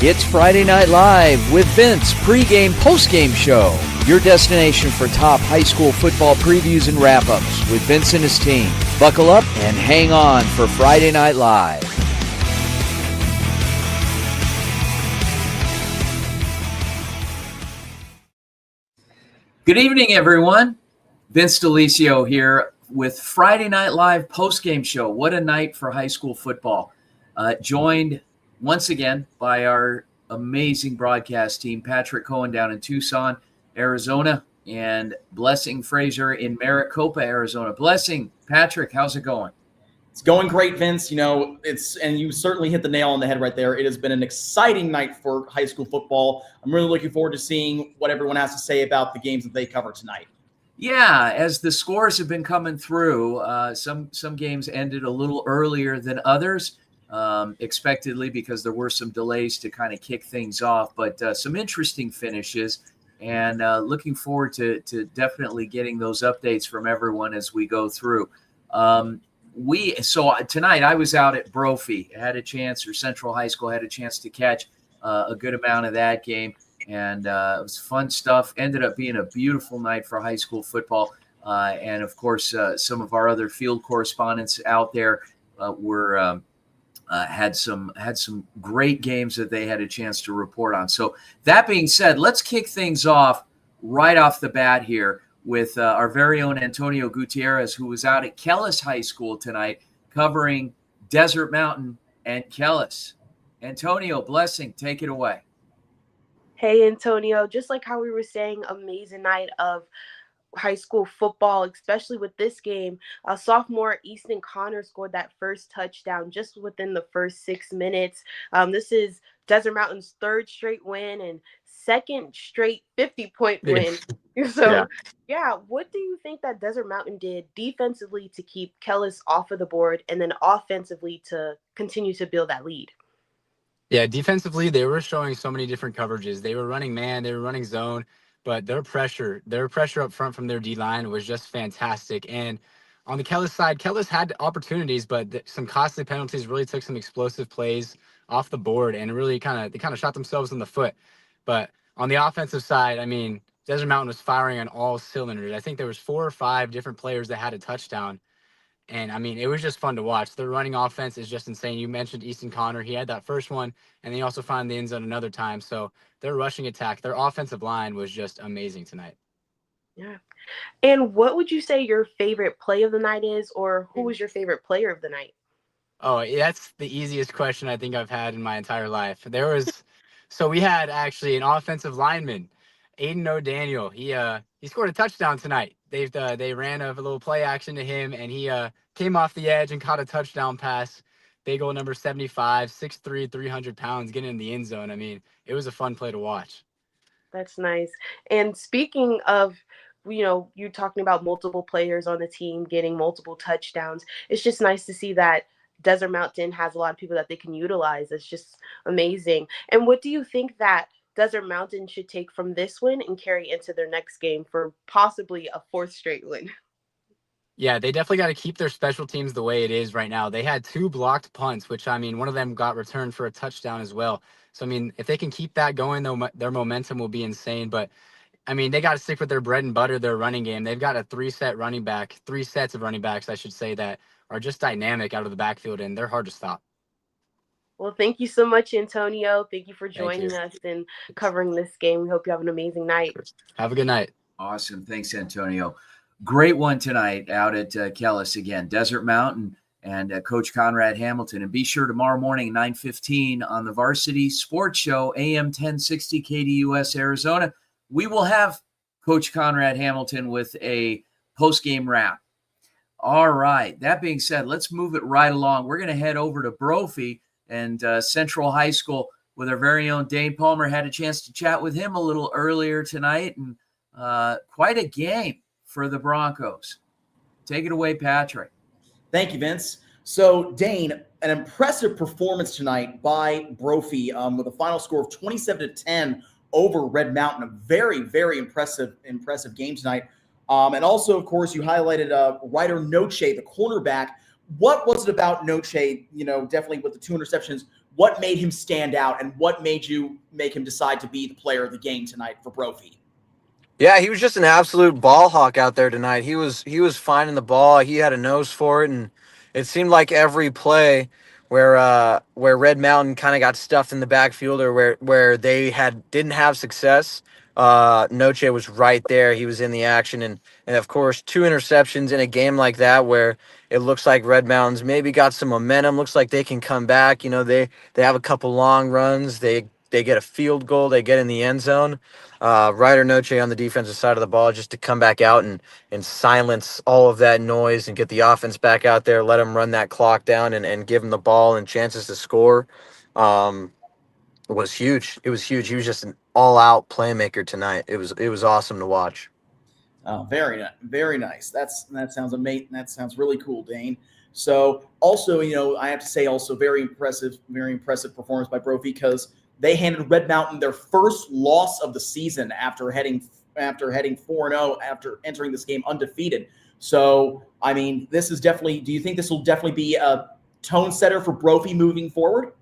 It's Friday Night Live with Vince, pregame, postgame show. Your destination for top high school football previews and wrap-ups with Vince and his team. Buckle up and hang on for Friday Night Live. Good evening, everyone. Vince DeLisio here with Friday Night Live postgame show. What a night for high school football. Joined once again by our amazing broadcast team, Patrick Cohen down in Tucson, Arizona, and Blessing Frazier in Maricopa, Arizona. Blessing, Patrick, how's it going? It's going great, Vince. And you certainly hit the nail on the head right there. It has been an exciting night for high school football. I'm really looking forward to seeing what everyone has to say about the games that they cover tonight. Yeah, as the scores have been coming through, some games ended a little earlier than others. Expectedly, because there were some delays to kind of kick things off, but some interesting finishes, and looking forward to definitely getting those updates from everyone as we go through. So tonight I was out at Brophy, Central High School had a chance to catch a good amount of that game, and it was fun stuff. Ended up being a beautiful night for high school football, and of course some of our other field correspondents out there were had some great games that they had a chance to report on. So that being said, let's kick things off right off the bat here with our very own Antonio Gutierrez, who was out at Kellis High School tonight covering Desert Mountain and Kellis. Antonio, Blessing, take it away. Hey, Antonio, just like how we were saying, amazing night of high school football, especially with this game. Sophomore Easton Connor scored that first touchdown just within the first 6 minutes. This is Desert Mountain's third straight win and second straight 50-point win. So, yeah, what do you think that Desert Mountain did defensively to keep Kellis off of the board and then offensively to continue to build that lead? Yeah, defensively, they were showing so many different coverages. They were running man, they were running zone. But their pressure up front from their D-line was just fantastic. And on the Kellis side, Kellis had opportunities, but some costly penalties really took some explosive plays off the board and really they kind of shot themselves in the foot. But on the offensive side, I mean, Desert Mountain was firing on all cylinders. I think there was 4 or 5 different players that had a touchdown. And, I mean, it was just fun to watch. Their running offense is just insane. You mentioned Easton Connor. He had that first one, and he also found the end zone another time. So their rushing attack, their offensive line was just amazing tonight. Yeah. And what would you say your favorite play of the night is, or who was your favorite player of the night? Oh, that's the easiest question I think I've had in my entire life. So we had actually an offensive lineman, Aiden O'Daniel. He scored a touchdown tonight. They ran a little play action to him, and he came off the edge and caught a touchdown pass. Big old number 75, 6'3", 300 pounds, getting in the end zone. I mean, it was a fun play to watch. That's nice. And speaking of, you talking about multiple players on the team getting multiple touchdowns, it's just nice to see that Desert Mountain has a lot of people that they can utilize. It's just amazing. And what do you think that Desert Mountain should take from this win and carry into their next game for possibly a 4th straight win? Yeah, they definitely got to keep their special teams the way it is right now. They had 2 blocked punts, which, I mean, one of them got returned for a touchdown as well. So, I mean, if they can keep that going, their momentum will be insane. But, I mean, they got to stick with their bread and butter, their running game. They've got a 3 sets of running backs, I should say, that are just dynamic out of the backfield, and they're hard to stop. Well, thank you so much, Antonio. Thank you for joining us and covering this game. We hope you have an amazing night. Have a good night. Awesome. Thanks, Antonio. Great one tonight out at Kellis again. Desert Mountain and Coach Conrad Hamilton. And be sure tomorrow morning, 9:15 on the Varsity Sports Show, AM 1060 KDUS Arizona, we will have Coach Conrad Hamilton with a post-game wrap. All right. That being said, let's move it right along. We're going to head over to Brophy and Central High School with our very own Dane Palmer. Had a chance to chat with him a little earlier tonight, and quite a game for the Broncos. Take it away, Patrick. Thank you, Vince. So, Dane, an impressive performance tonight by Brophy with a final score of 27-10 over Red Mountain. A very, very impressive game tonight. And also, of course, you highlighted Ryder Noche, the cornerback. What was it about Noche, definitely with the 2 interceptions? what made him stand out, and what made you make him decide to be the player of the game tonight for Brophy? Yeah, he was just an absolute ball hawk out there tonight. He was finding the ball. He had a nose for it, and it seemed like every play where Red Mountain kind of got stuffed in the backfield, or where they didn't have success, Noche was right there. He was in the action, and of course 2 interceptions in a game like that where it looks like Red Mountains maybe got some momentum. Looks like they can come back. They have a couple long runs. They get a field goal. They get in the end zone. Ryder Noche on the defensive side of the ball just to come back out and silence all of that noise and get the offense back out there, let them run that clock down and give them the ball and chances to score. Was huge. It was huge. He was just an all-out playmaker tonight. It was awesome to watch. Oh, very nice. That sounds amazing. That sounds really cool, Dane. So also, I have to say also very impressive performance by Brophy, because they handed Red Mountain their first loss of the season after heading 4-0 after entering this game undefeated. So, I mean, this is definitely. Do you think this will definitely be a tone setter for Brophy moving forward?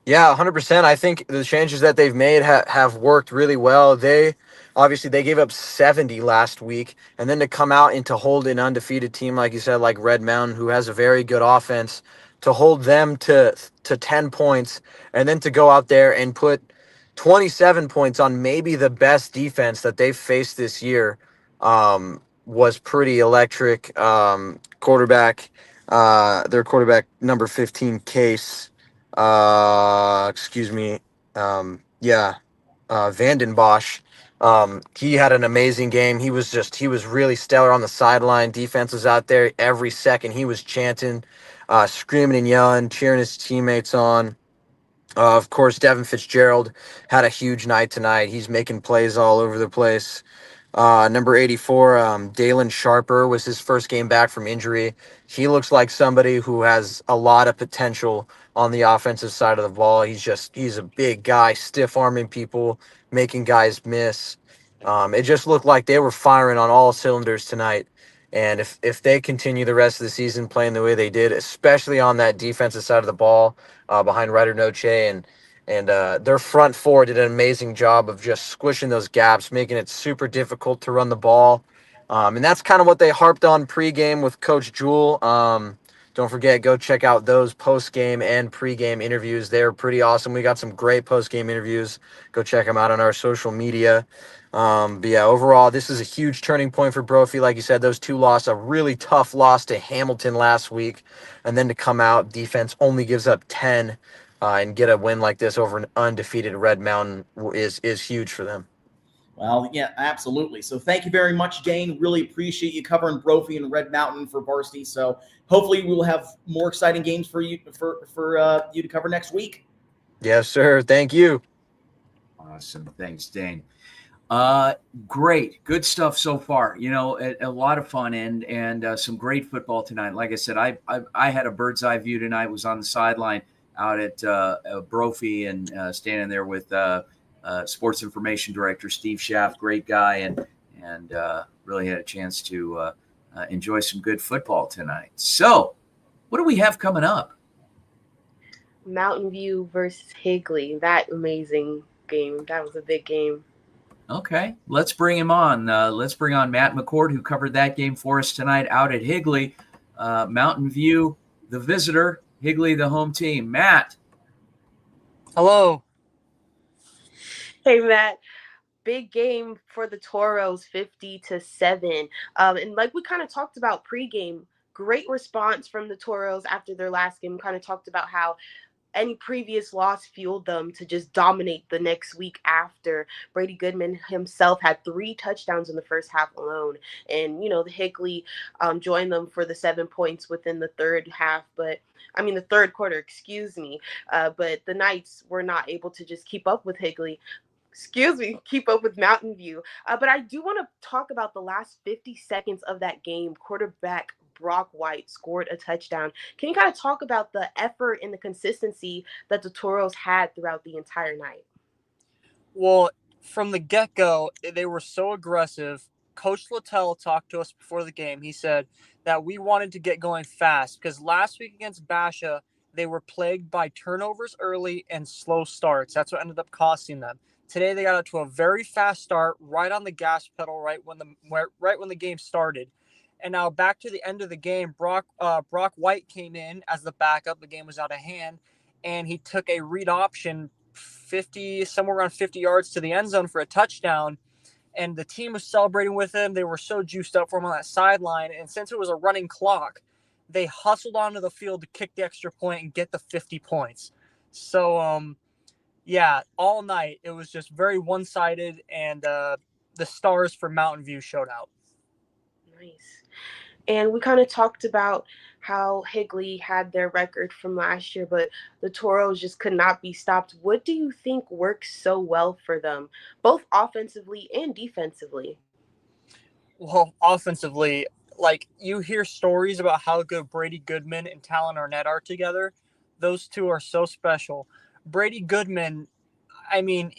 Yeah, 100%. I think the changes that they've made have worked really well. They gave up 70 last week, and then to come out and to hold an undefeated team, like you said, like Red Mountain, who has a very good offense, to hold them to 10 points, and then to go out there and put 27 points on maybe the best defense that they've faced this year, was pretty electric. Their quarterback number 15, Case. Excuse me. Vanden Bosch. He had an amazing game. He was really stellar on the sideline. Defense was out there every second. He was chanting, screaming and yelling, cheering his teammates on. Of course, Devin Fitzgerald had a huge night tonight. He's making plays all over the place. Number 84, Dalen Sharper, was his first game back from injury. He looks like somebody who has a lot of potential on the offensive side of the ball. He's a big guy, stiff arming people, making guys miss. It just looked like they were firing on all cylinders tonight. And if they continue the rest of the season playing the way they did, especially on that defensive side of the ball, behind Ryder Noche and their front four did an amazing job of just squishing those gaps, making it super difficult to run the ball. And that's kind of what they harped on pregame with Coach Jewell. Don't forget, go check out those postgame and pregame interviews. They're pretty awesome. We got some great postgame interviews. Go check them out on our social media. But yeah, overall, this is a huge turning point for Brophy. Like you said, those two lost, a really tough loss to Hamilton last week. And then to come out, defense only gives up 10. And get a win like this over an undefeated Red Mountain is huge for them. Well, yeah, absolutely. So thank you very much, Dane. Really appreciate you covering Brophy and Red Mountain for varsity. So hopefully we'll have more exciting games for you you to cover next week. Yes, sir. Thank you. Awesome. Thanks, Dane. Great. Good stuff so far. A lot of fun and some great football tonight. Like I said, I had a bird's eye view tonight, was on the sideline out at Brophy and standing there with sports information director Steve Schaff, great guy, and really had a chance to enjoy some good football tonight. So, what do we have coming up? Mountain View versus Higley. That amazing game. That was a big game. Okay, let's bring him on. Let's bring on Matt McCord, who covered that game for us tonight out at Higley. Mountain View, the visitor, Higley, the home team. Matt. Hello. Hey, Matt. Big game for the Toros, 50-7. And like we kind of talked about pregame, great response from the Toros after their last game. Kind of talked about how any previous loss fueled them to just dominate the next week after. Brady Goodman himself had 3 touchdowns in the first half alone. And, the Higley joined them for the 7 points within the third quarter, excuse me. But the Knights were not able to just keep up with keep up with Mountain View. But I do want to talk about the last 50 seconds of that game. Quarterback Brock White scored a touchdown. Can you kind of talk about the effort and the consistency that the Toros had throughout the entire night? Well, from the get-go, they were so aggressive. Coach Littell talked to us before the game. He said that we wanted to get going fast because last week against Basha, they were plagued by turnovers early and slow starts. That's what ended up costing them. Today they got out to a very fast start, right on the gas pedal, right when the game started. And now back to the end of the game, Brock White came in as the backup. The game was out of hand, and he took a read option somewhere around 50 yards to the end zone for a touchdown. And the team was celebrating with him. They were so juiced up for him on that sideline. And since it was a running clock, they hustled onto the field to kick the extra point and get the 50 points. So, yeah, all night it was just very one-sided, and the stars for Mountain View showed out. Nice. And we kind of talked about how Higley had their record from last year, but the Toros just could not be stopped. What do you think works so well for them, both offensively and defensively? Well, offensively, like, you hear stories about how good Brady Goodman and Talon Arnett are together. Those two are so special. Brady Goodman, I mean,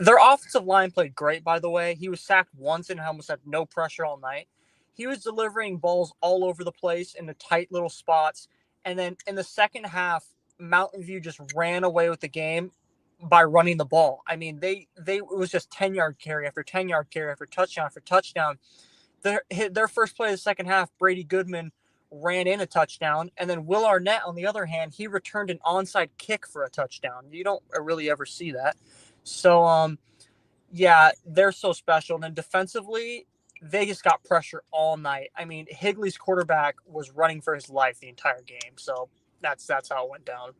their offensive line played great, by the way. He was sacked once and almost had no pressure all night. He was delivering balls all over the place in the tight little spots. And then in the second half, Mountain View just ran away with the game by running the ball. I mean, it was just 10-yard carry after 10-yard carry after touchdown. Their first play of the second half, Brady Goodman ran in a touchdown, and then Will Arnett, on the other hand, he returned an onside kick for a touchdown. You don't really ever see that. So, yeah, they're so special. And then defensively, they just got pressure all night. I mean, Higley's quarterback was running for his life the entire game. So that's how it went down.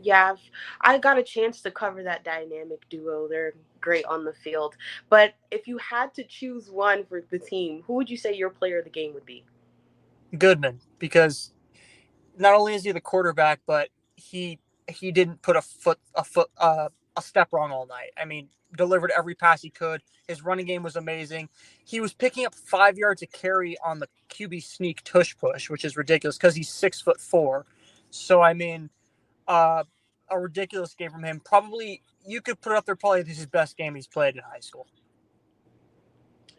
Yeah, I got a chance to cover that dynamic duo. They're great on the field. But if you had to choose one for the team, who would you say your player of the game would be? Goodman, because not only is he the quarterback, but he didn't put a step wrong all night. I mean, delivered every pass he could. His running game was amazing. He was picking up 5 yards a carry on the QB sneak tush push, which is ridiculous because he's 6'4". So I mean, a ridiculous game from him. Probably you could put it up there. Probably this is his best game he's played in high school.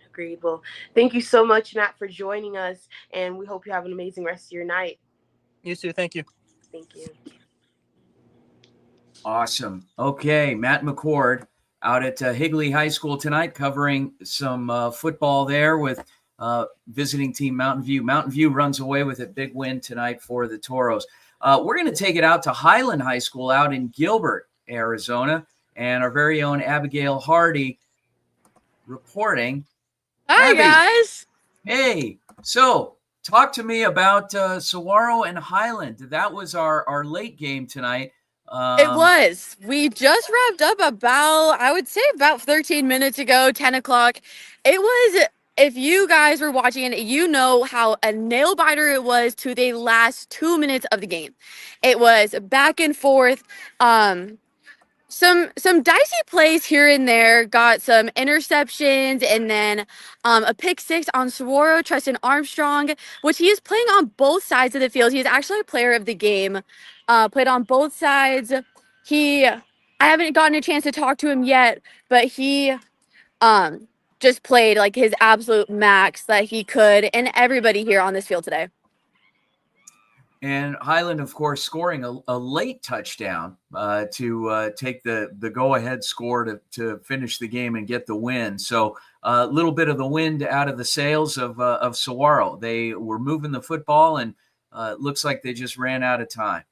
Agreed. Well, thank you so much, Matt, for joining us, and we hope you have an amazing rest of your night. You too. Thank you. Thank you. Awesome. Okay, Matt McCord out at Higley High School tonight, covering some football there with visiting team Mountain View. Mountain View runs away with a big win tonight for the Toros. We're going to take it out to Highland High School out in Gilbert, Arizona, and our very own Abigail Hardy reporting. Hi, Abby, guys. hey, so talk to me about Saguaro and Highland. That was our late game tonight. It was. We just wrapped up I would say about 13 minutes ago, 10 o'clock. It was, if you guys were watching it, you know how a nail biter it was to the last 2 minutes of the game. It was back and forth. Some dicey plays here and there, got some interceptions, and then a pick six on Saguaro, Tristan Armstrong, which he is playing on both sides of the field. He is actually a player of the game, played on both sides. I haven't gotten a chance to talk to him yet, but he just played like his absolute max that he could, and everybody here on this field today. And Highland, of course, scoring a late touchdown to take the go-ahead score to finish the game and get the win. So a little bit of the wind out of the sails of Saguaro. They were moving the football, and it looks like they just ran out of time.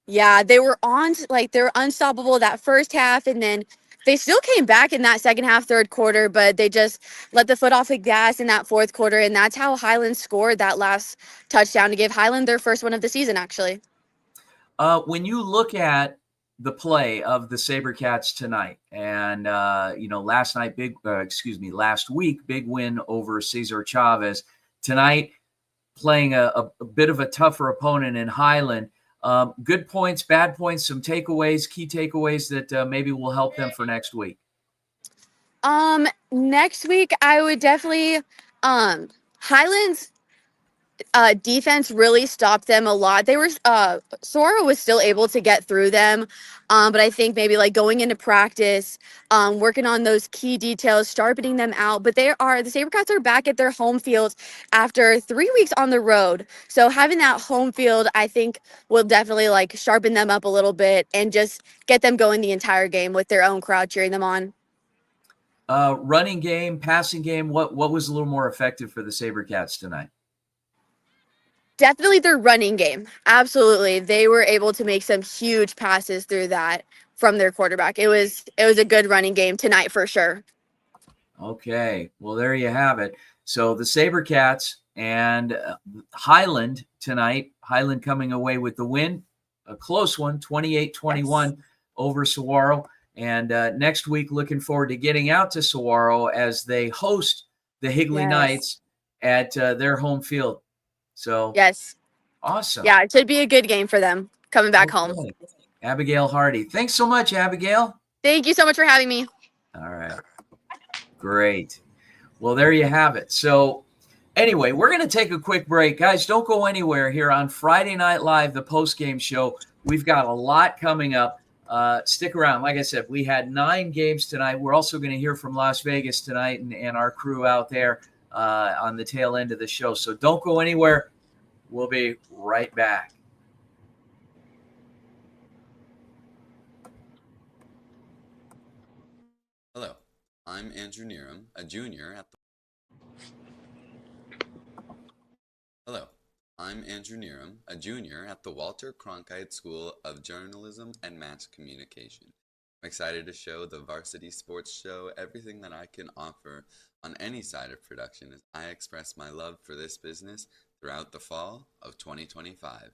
Yeah, they were unstoppable that first half, and then they still came back in that second half, third quarter, but they just let the foot off the gas in that fourth quarter, and that's how Highland scored that last touchdown to give Highland their first one of the season, actually. When you look at the play of the SaberCats tonight, and last week, big win over Cesar Chavez. Tonight, playing a bit of a tougher opponent in Highland. Good points, bad points, some takeaways, key takeaways that maybe will help them for next week. Next week I would definitely Highlands defense really stopped them a lot. They were Sora was still able to get through them, but I think maybe like going into practice, working on those key details, sharpening them out. But the Sabercats are back at their home field after 3 weeks on the road. So having that home field, I think, will definitely like sharpen them up a little bit and just get them going the entire game with their own crowd cheering them on. Running game, passing game, what was a little more effective for the Sabercats tonight? Definitely their running game. Absolutely. They were able to make some huge passes through that from their quarterback. It was a good running game tonight for sure. Okay. Well, there you have it. So the Sabercats and Highland tonight, Highland coming away with the win, a close one, 28-21 over Saguaro. And next week, looking forward to getting out to Saguaro as they host the Higley Knights at their home field. So yes, awesome. Yeah, it should be a good game for them coming back home. Abigail Hardy. Thanks so much, Abigail. Thank you so much for having me. All right. Great. Well, there you have it. So anyway, we're going to take a quick break. Guys, don't go anywhere here on Friday Night Live, the post-game show. We've got a lot coming up. Stick around. Like I said, we had 9 games tonight. We're also going to hear from Las Vegas tonight and our crew out there on the tail end of the show. So don't go anywhere. We'll be right back. Hello, I'm Andrew Neeram, a junior at the Walter Cronkite School of Journalism and Mass Communication. I'm excited to show the Varsity Sports Show everything that I can offer on any side of production as I express my love for this business throughout the fall of 2025.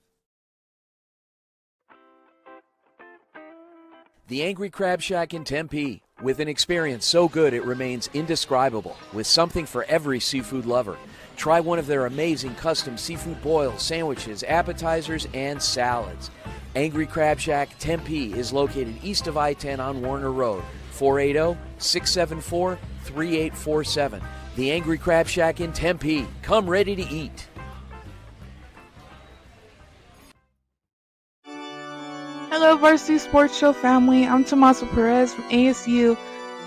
The Angry Crab Shack in Tempe, with an experience so good it remains indescribable, with something for every seafood lover. Try one of their amazing custom seafood boils, sandwiches, appetizers, and salads. Angry Crab Shack Tempe is located east of I-10 on Warner Road, 480-674-3847. The Angry Crab Shack in Tempe. Come ready to eat. Hello, Varsity Sports Show family. I'm Tommaso Perez from ASU.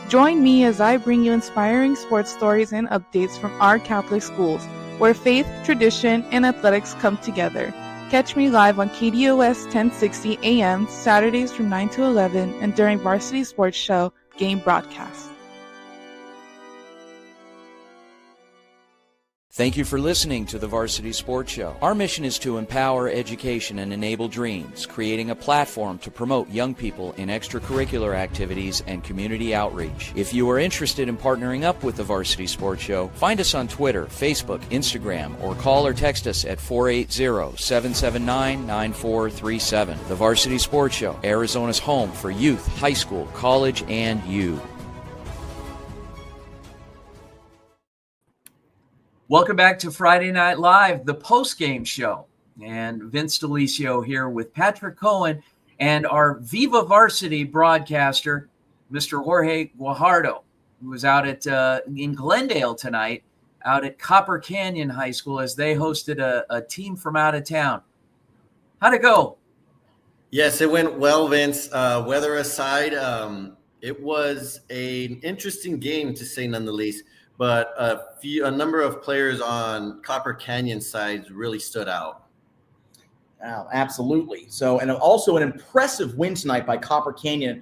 Join me as I bring you inspiring sports stories and updates from our Catholic schools, where faith, tradition, and athletics come together. Catch me live on KDOS 1060 AM Saturdays from 9 to 11 and during Varsity Sports Show game broadcast. Thank you for listening to the Varsity Sports Show. Our mission is to empower education and enable dreams, creating a platform to promote young people in extracurricular activities and community outreach. If you are interested in partnering up with the Varsity Sports Show, find us on Twitter, Facebook, Instagram, or call or text us at 480-779-9437. The Varsity Sports Show, Arizona's home for youth, high school, college, and you. Welcome back to Friday Night Live, the post-game show. And Vince DeLisio here with Patrick Cohen and our Viva Varsity broadcaster, Mr. Jorge Guajardo, who was out at in Glendale tonight, out at Copper Canyon High School as they hosted a team from out of town. How'd it go? Yes, it went well, Vince. Weather aside, it was an interesting game, to say none the least. But a number of players on Copper Canyon side really stood out. Oh, absolutely. So, and also an impressive win tonight by Copper Canyon,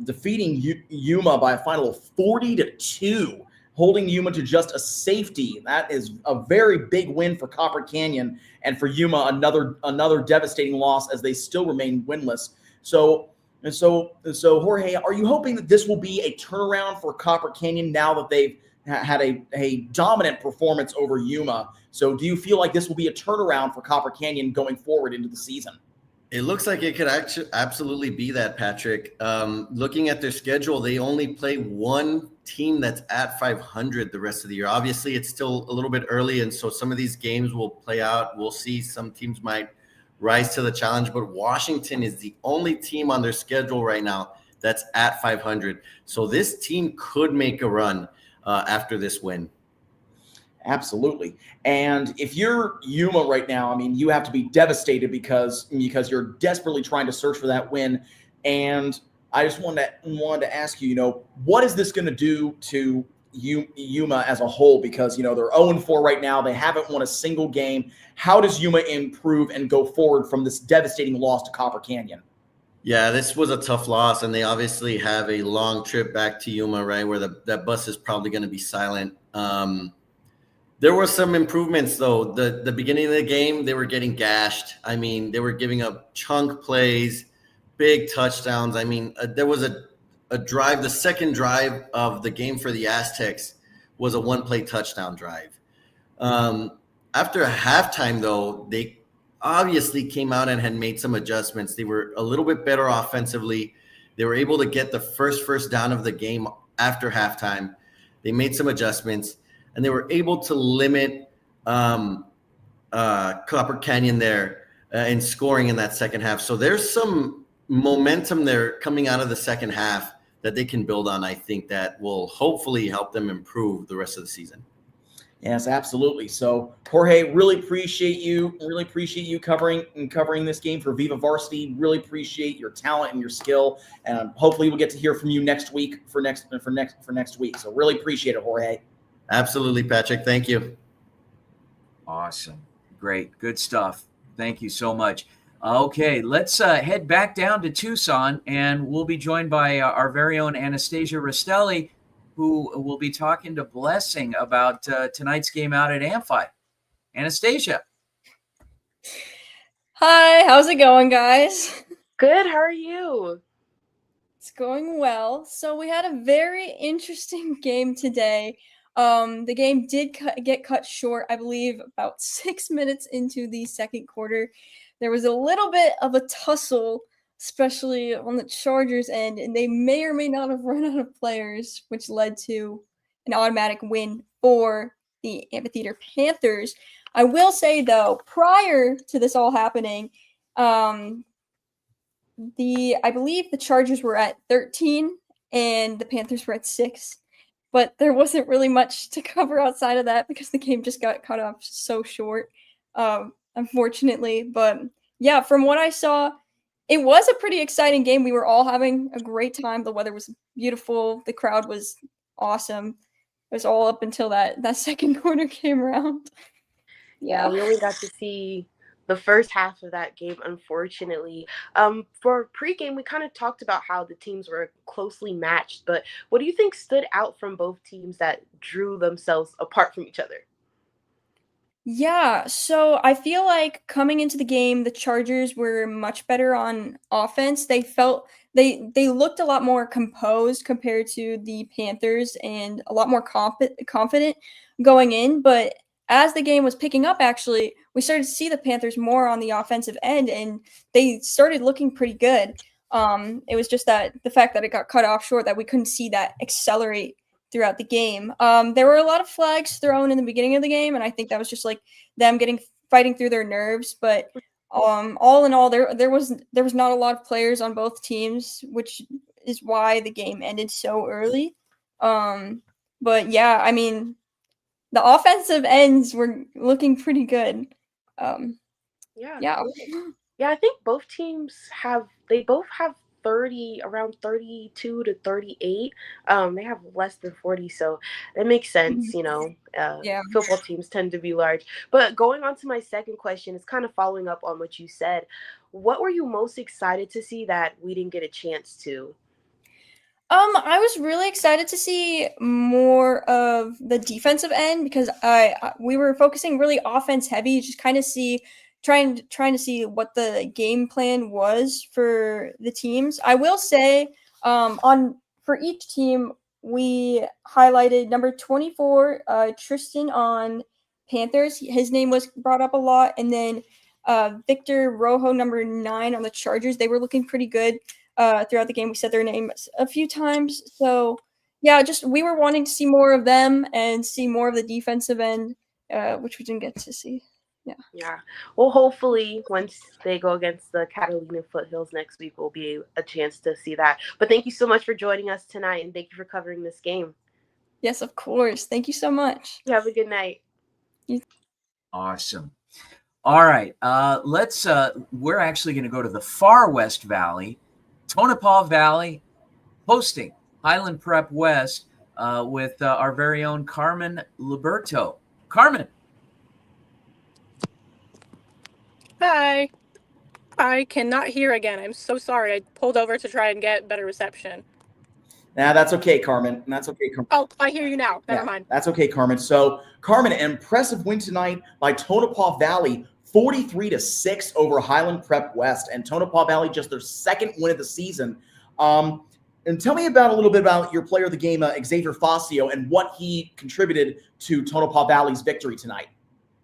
defeating Yuma by a final of 40-2, holding Yuma to just a safety. That is a very big win for Copper Canyon, and for Yuma, another devastating loss as they still remain winless. So Jorge, are you hoping that this will be a turnaround for Copper Canyon now that they've had a dominant performance over Yuma? So do you feel like this will be a turnaround for Copper Canyon going forward into the season? It looks like it could actually absolutely be that, Patrick. Looking at their schedule, they only play one team that's at 500 the rest of the year. Obviously, it's still a little bit early, and so some of these games will play out. We'll see some teams might rise to the challenge, but Washington is the only team on their schedule right now that's at 500. So this team could make a run after this win. Absolutely. And if you're Yuma right now, I mean, you have to be devastated because you're desperately trying to search for that win. And I just wanted to ask you, what is this going to do to Yuma as a whole? Because they're 0-4 right now. They haven't won a single game. How does Yuma improve and go forward from this devastating loss to Copper Canyon? Yeah, this was a tough loss, and they obviously have a long trip back to Yuma, right, where that bus is probably going to be silent. There were some improvements, though. The beginning of the game, they were getting gashed. I mean, they were giving up chunk plays, big touchdowns. I mean, there was a drive. The second drive of the game for the Aztecs was a one-play touchdown drive. After halftime, though, they obviously came out and had made some adjustments. They were a little bit better offensively. They were able to get the first down of the game after halftime. They made some adjustments, and they were able to limit Copper Canyon there in scoring in that second half. So there's some momentum there coming out of the second half that they can build on, I think, that will hopefully help them improve the rest of the season. Yes, absolutely. So, Jorge, really appreciate you covering this game for Viva Varsity. Really appreciate your talent and your skill, and hopefully we'll get to hear from you next week for next week. So, really appreciate it, Jorge. Absolutely, Patrick. Thank you. Awesome. Great. Good stuff. Thank you so much. Okay, let's head back down to Tucson, and we'll be joined by our very own Anastasia Rastelli, who will be talking to Blessing about tonight's game out at Amphi. Anastasia. Hi, how's it going, guys? Good, how are you? It's going well. So we had a very interesting game today. The game did get cut short, I believe, about 6 minutes into the second quarter. There was a little bit of a tussle, especially on the Chargers end, and they may or may not have run out of players, which led to an automatic win for the Amphitheater Panthers. I will say, though, prior to this all happening, I believe the Chargers were at 13 and the Panthers were at 6. But there wasn't really much to cover outside of that because the game just got cut off so short, unfortunately. But yeah, from what I saw, it was a pretty exciting game. We were all having a great time. The weather was beautiful. The crowd was awesome. It was all up until that second quarter came around. Yeah, we only got to see the first half of that game, unfortunately. For pregame, we kind of talked about how the teams were closely matched, but what do you think stood out from both teams that drew themselves apart from each other? Yeah, so I feel like coming into the game, the Chargers were much better on offense. They looked a lot more composed compared to the Panthers and a lot more confident going in, but as the game was picking up, actually, we started to see the Panthers more on the offensive end, and they started looking pretty good. It was just that the fact that it got cut off short that we couldn't see that accelerate throughout the game. There were a lot of flags thrown in the beginning of the game, and I think that was just like them fighting through their nerves. But all in all, there was not a lot of players on both teams, which is why the game ended so early. But yeah, I mean, the offensive ends were looking pretty good. Yeah. I think both teams have 30, around 32 to 38. They have less than 40, so that makes sense. Football teams tend to be large. But going on to my second question, is kind of following up on what you said. What were you most excited to see that we didn't get a chance to? I was really excited to see more of the defensive end because we were focusing really offense heavy, just kind of trying to see what the game plan was for the teams. I will say, for each team, we highlighted number 24, Tristan on Panthers. His name was brought up a lot, and then Victor Rojo, number 9 on the Chargers. They were looking pretty good. Throughout the game, we said their names a few times. So, yeah, just we were wanting to see more of them and see more of the defensive end, which we didn't get to see. Yeah. Well, hopefully, once they go against the Catalina Foothills next week, we'll be a chance to see that. But thank you so much for joining us tonight, and thank you for covering this game. Yes, of course. Thank you so much. You have a good night. Awesome. All right. We're actually going to go to the far West Valley, Tonopah Valley, hosting Highland Prep West with our very own Carmen Liberto. Carmen. Hi. I cannot hear again. I'm so sorry. I pulled over to try and get better reception. Nah, that's okay, Carmen. That's okay, Carmen. Oh, I hear you now. Never mind. That's okay, Carmen. So, Carmen, an impressive win tonight by Tonopah Valley, 43-6 over Highland Prep West, and Tonopah Valley just their second win of the season. And tell me a little bit about your player of the game, Xavier Fazio, and what he contributed to Tonopah Valley's victory tonight.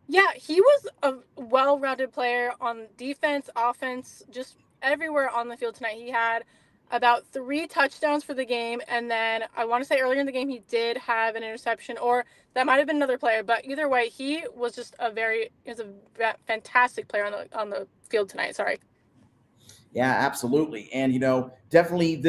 Yeah, he was a well-rounded player on defense, offense, just everywhere on the field tonight. He had about 3 touchdowns for the game, and then I want to say earlier in the game he did have an interception, or that might have been another player. But either way, he was just a fantastic player on the field tonight. Sorry. Yeah, absolutely. And, definitely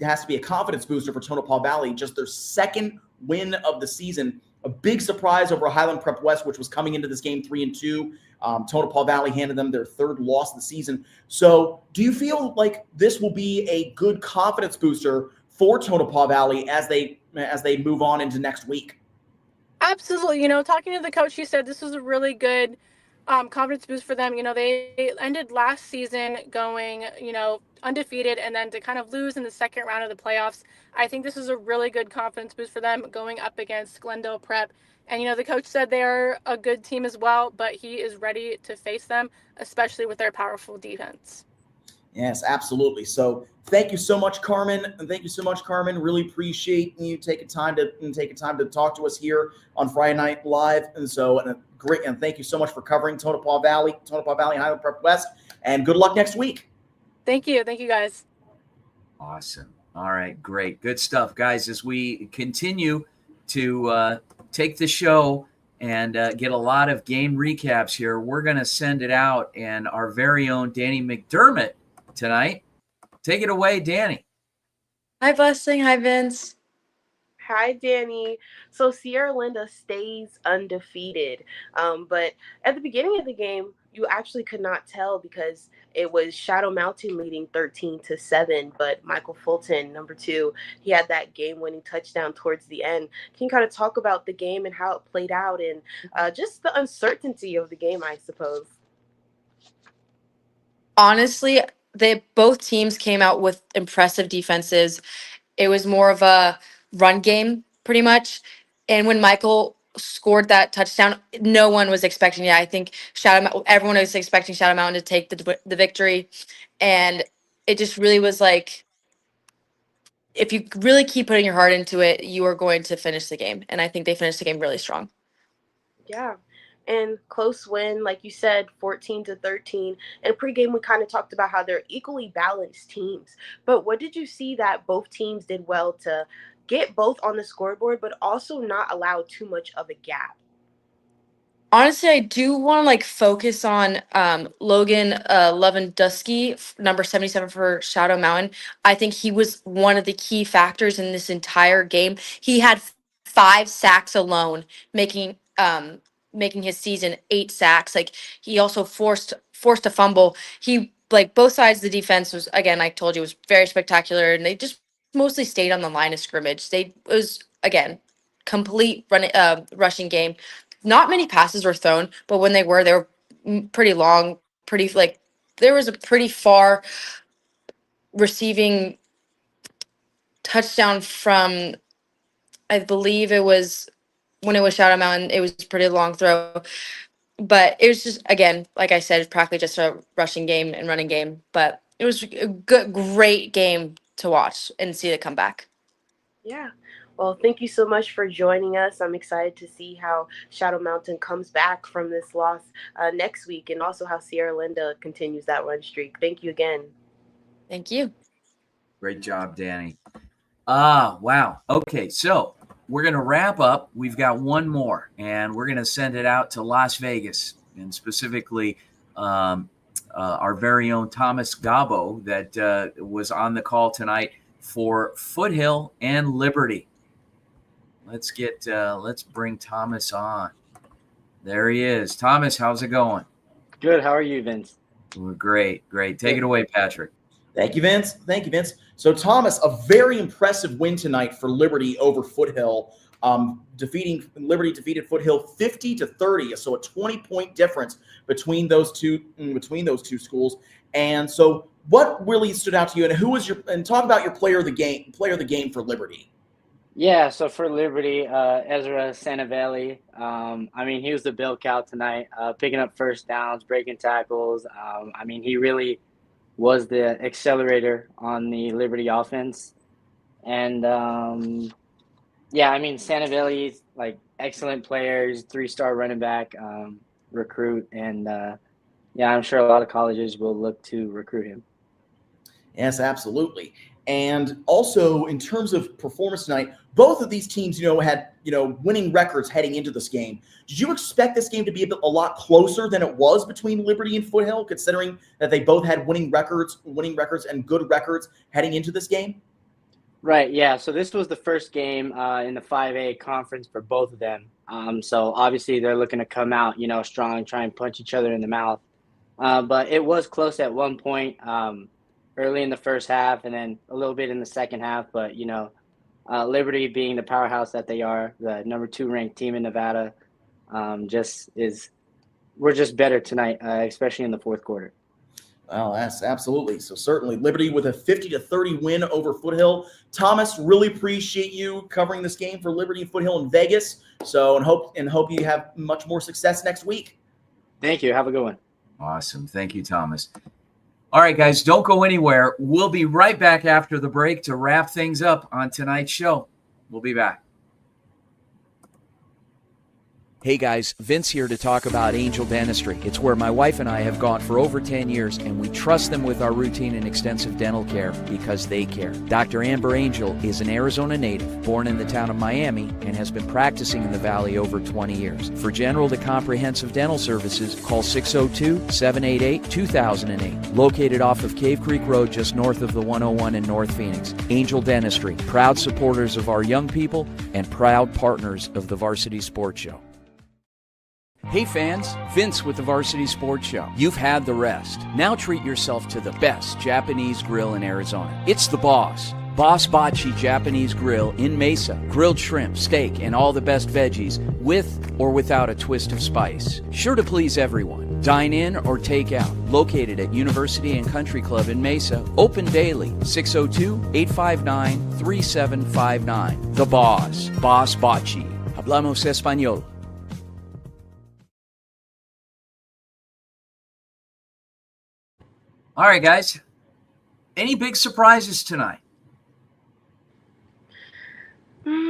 has to be a confidence booster for Tonopah Valley. Just their second win of the season. A big surprise over Highland Prep West, which was coming into this game 3-2. Tonopah Valley handed them their third loss of the season. So do you feel like this will be a good confidence booster for Tonopah Valley as they move on into next week? Absolutely. Talking to the coach, he said this was a really good confidence boost for them. They ended last season going, undefeated, and then to kind of lose in the second round of the playoffs. I think this is a really good confidence boost for them going up against Glendale Prep. And, the coach said they're a good team as well, but he is ready to face them, especially with their powerful defense. Yes, absolutely. So thank you so much, Carmen. Really appreciate you taking time to talk to us here on Friday Night Live. And thank you so much for covering Tonopah Valley, Highland Prep West, and good luck next week. Thank you. Thank you, guys. Awesome. All right, great. Good stuff, guys. As we continue to take the show and get a lot of game recaps here, we're going to send it out, and our very own Danny McDermott tonight. Take it away, Danny. Hi, Blessing. Hi, Vince. Hi, Danny. So Sierra Linda stays undefeated. But at the beginning of the game, you actually could not tell because it was Shadow Mountain leading 13-7. But Michael Fulton, number 2, he had that game-winning touchdown towards the end. Can you kind of talk about the game and how it played out and just the uncertainty of the game, I suppose? Honestly, both teams came out with impressive defenses. It was more of a run game, pretty much. And when Michael scored that touchdown, no one was expecting it. I think everyone was expecting Shadow Mountain to take the victory, and it just really was like, if you really keep putting your heart into it, you are going to finish the game. And I think they finished the game really strong. Yeah. And close win, like you said, 14-13. And pregame, we kind of talked about how they're equally balanced teams. But what did you see that both teams did well to get both on the scoreboard, but also not allow too much of a gap? Honestly, I do want to focus on Logan Lewandowski, number 77 for Shadow Mountain. I think he was one of the key factors in this entire game. He had 5 sacks alone, making his season 8 sacks. He also forced a fumble. He both sides of the defense was, again, I told you, was very spectacular, and they just mostly stayed on the line of scrimmage. It was, again, complete rushing game. Not many passes were thrown, but when they were pretty long, there was a pretty far receiving touchdown from, I believe it was when it was Shadow Mountain, it was a pretty long throw. But it was just, again, like I said, practically just a rushing game and running game. But it was a great game to watch and see the comeback. Yeah. Well, thank you so much for joining us. I'm excited to see how Shadow Mountain comes back from this loss next week, and also how Sierra Linda continues that run streak. Thank you again. Thank you. Great job, Danny. Wow. Okay, so we're going to wrap up. We've got one more, and we're going to send it out to Las Vegas, and specifically our very own Thomas Gabo that was on the call tonight for Foothill and Liberty. Let's bring Thomas on. There he is. Thomas, how's it going? Good. How are you, Vince? Great. Take it away, Patrick. Thank you, Vince. So, Thomas, a very impressive win tonight for Liberty over Foothill. Liberty defeated Foothill 50-30, so a 20-point difference between those two schools. And so, what really stood out to you, and who was and talk about your player of the game for Liberty? Yeah, so for Liberty, Ezra Santavelli, he was the bell cow tonight, picking up first downs, breaking tackles. He really was the accelerator on the Liberty offense. And, Santavelli's excellent players, 3-star running back, recruit. And, I'm sure a lot of colleges will look to recruit him. Yes, absolutely. And also, in terms of performance tonight, both of these teams, had winning records heading into this game. Did you expect this game to be a lot closer than it was between Liberty and Foothill, considering that they both had winning records and good records heading into this game? Right. Yeah. So this was the first game in the 5A conference for both of them. So obviously they're looking to come out, strong, try and punch each other in the mouth. But it was close at one point. Early in the first half and then a little bit in the second half. But, Liberty being the powerhouse that they are, the number 2 ranked team in Nevada, we're just better tonight, especially in the fourth quarter. Well, that's absolutely. So certainly Liberty with a 50-30 win over Foothill. Thomas, really appreciate you covering this game for Liberty and Foothill in Vegas. So, and hope you have much more success next week. Thank you. Have a good one. Awesome. Thank you, Thomas. All right, guys, don't go anywhere. We'll be right back after the break to wrap things up on tonight's show. We'll be back. Hey guys, Vince here to talk about Angel Dentistry. It's where my wife and I have gone for over 10 years, and we trust them with our routine and extensive dental care because they care. Dr. Amber Angel is an Arizona native, born in the town of Miami, and has been practicing in the Valley over 20 years. For general to comprehensive dental services, call 602-788-2008. Located off of Cave Creek Road just north of the 101 in North Phoenix. Angel Dentistry, proud supporters of our young people and proud partners of the Varsity Sports Show. Hey fans, Vince with the Varsity Sports Show. You've had the rest. Now treat yourself to the best Japanese grill in Arizona. It's the Boss. Boss Bachi Japanese Grill in Mesa. Grilled shrimp, steak, and all the best veggies with or without a twist of spice. Sure to please everyone. Dine in or take out. Located at University and Country Club in Mesa. Open daily. 602-859-3759. The Boss. Boss Bachi. Hablamos Español. All right, guys. Any big surprises tonight?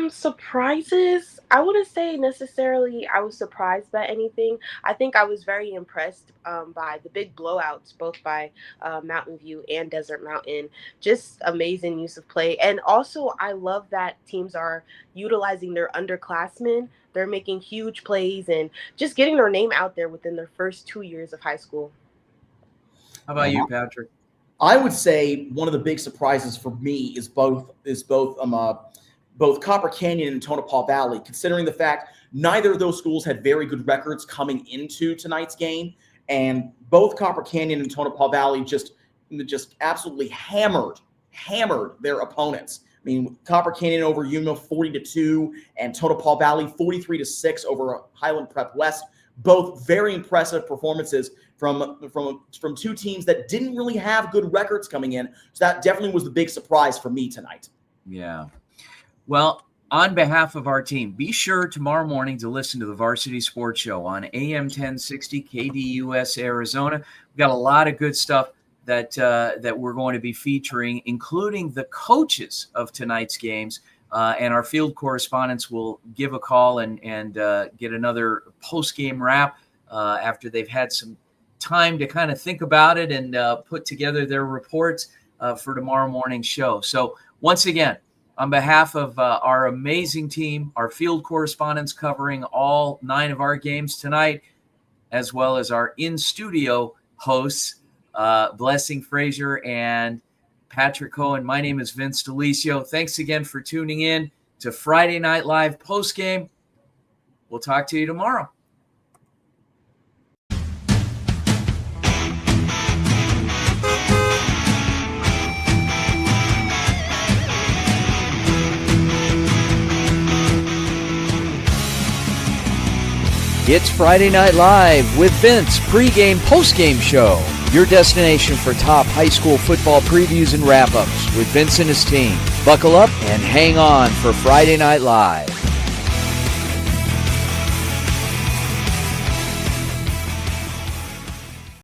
Surprises? I wouldn't say necessarily I was surprised by anything. I think I was very impressed by the big blowouts, both by Mountain View and Desert Mountain. Just amazing use of play. And also, I love that teams are utilizing their underclassmen. They're making huge plays and just getting their name out there within their first 2 years of high school. How about you, Patrick? I would say one of the big surprises for me is both Copper Canyon and Tonopah Valley, considering the fact neither of those schools had very good records coming into tonight's game, and both Copper Canyon and Tonopah Valley just absolutely hammered their opponents. I mean, Copper Canyon over Yuma 40-2, and Tonopah Valley 43-6 over Highland Prep West. Both very impressive performances from two teams that didn't really have good records coming in. So that definitely was the big surprise for me tonight. Yeah. Well, on behalf of our team, be sure tomorrow morning to listen to the Varsity Sports Show on AM 1060 KDUS Arizona. We've got a lot of good stuff that we're going to be featuring, including the coaches of tonight's games. And our field correspondents will give a call and get another post-game wrap after they've had some time to kind of think about it and put together their reports for tomorrow morning's show. So once again, on behalf of our amazing team, our field correspondents covering all 9 of our games tonight, as well as our in-studio hosts, Blessing Frazier and Patrick Cohen. My name is Vince Delicio. Thanks again for tuning in to Friday Night Live postgame. We'll talk to you tomorrow. It's Friday Night Live with Vince, pregame, postgame show. Your destination for top high school football previews and wrap-ups with Vince and his team. Buckle up and hang on for Friday Night Live.